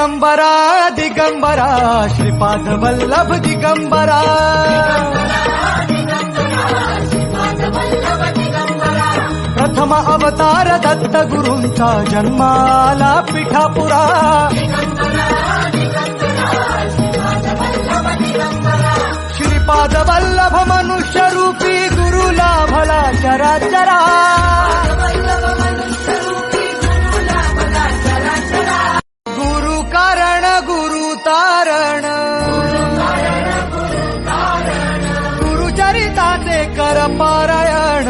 दिगंबरा दिगंबरा श्रीपाद वल्लभ दिगंबरा प्रथम अवतार दत्त गुरूंचा जन्माला पिठापुरा श्रीपाद वल्लभ मनुष्य रूपी गुरु लाभला चराचरा गुरु कारण गुरु तारण गुरुचरिताचे कर पारायण